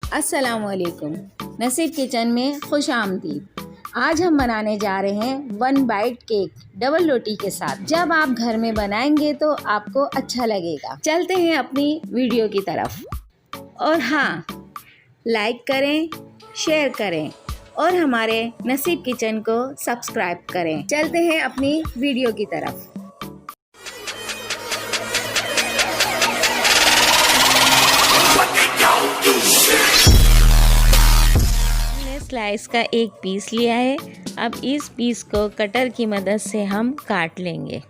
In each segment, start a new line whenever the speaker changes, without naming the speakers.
अस्सलामुअलैकुम। नसीब किचन में खुश आमदीद। आज हम बनाने जा रहे हैं 1 बाइट केक डबल रोटी के साथ। जब आप घर में बनाएंगे तो आपको अच्छा लगेगा। चलते हैं अपनी वीडियो की तरफ। और हाँ, लाइक करें, शेयर करें और हमारे नसीब किचन को सब्सक्राइब करें। चलते हैं अपनी वीडियो की तरफ। स्लाइस का एक पीस लिया है। अब इस पीस को कटर की मदद से हम काट लेंगे।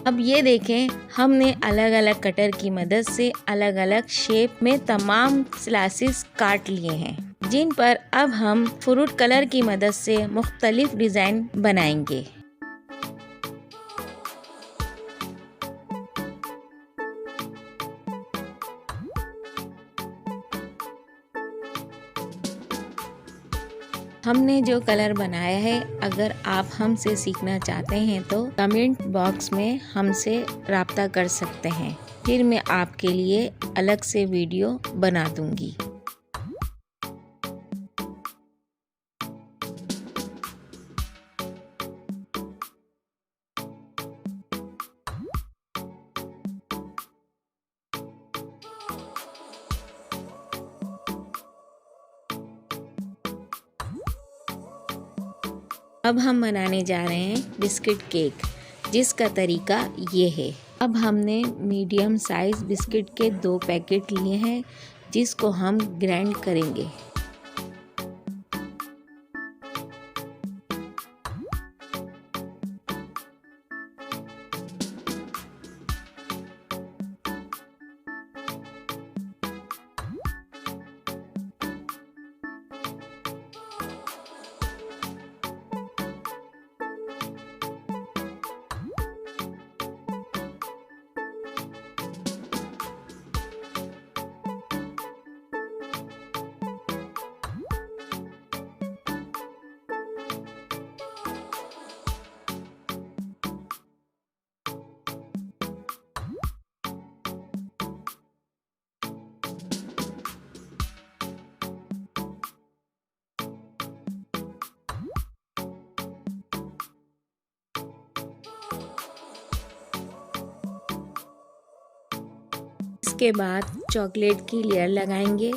अब ये देखें, हमने अलग अलग कटर की मदद से अलग अलग शेप में तमाम स्लाइसेस काट लिए हैं, जिन पर अब हम फ्रूट कलर की मदद से मुख्तलिफ डिज़ाइन बनाएंगे। हमने जो कलर बनाया है, अगर आप हमसे सीखना चाहते हैं तो कमेंट बॉक्स में हमसे राब्ता कर सकते हैं। फिर मैं आपके लिए अलग से वीडियो बना दूंगी। अब हम बनाने जा रहे हैं बिस्किट केक, जिसका तरीका ये है। अब हमने मीडियम साइज बिस्किट के 2 पैकेट लिए हैं, जिसको हम ग्राइंड करेंगे। इसके बाद चॉकलेट की लेयर लगाएंगे।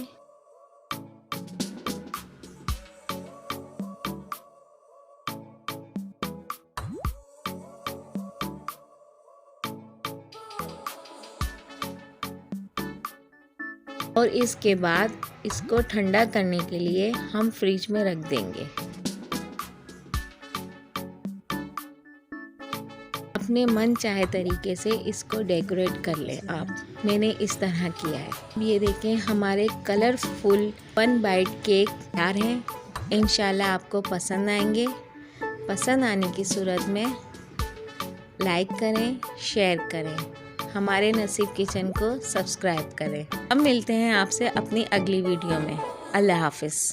और इसके बाद इसको ठंडा करने के लिए हम फ्रिज में रख देंगे। अपने मन चाहे तरीके से इसको डेकोरेट कर ले आप। मैंने इस तरह किया है। ये देखें, हमारे कलरफुल 1 बाइट केक तैयार हैं। इंशाल्लाह आपको पसंद आएंगे। पसंद आने की सूरत में लाइक करें, शेयर करें, हमारे नसीब किचन को सब्सक्राइब करें। अब मिलते हैं आपसे अपनी अगली वीडियो में। अल्लाह हाफिज़।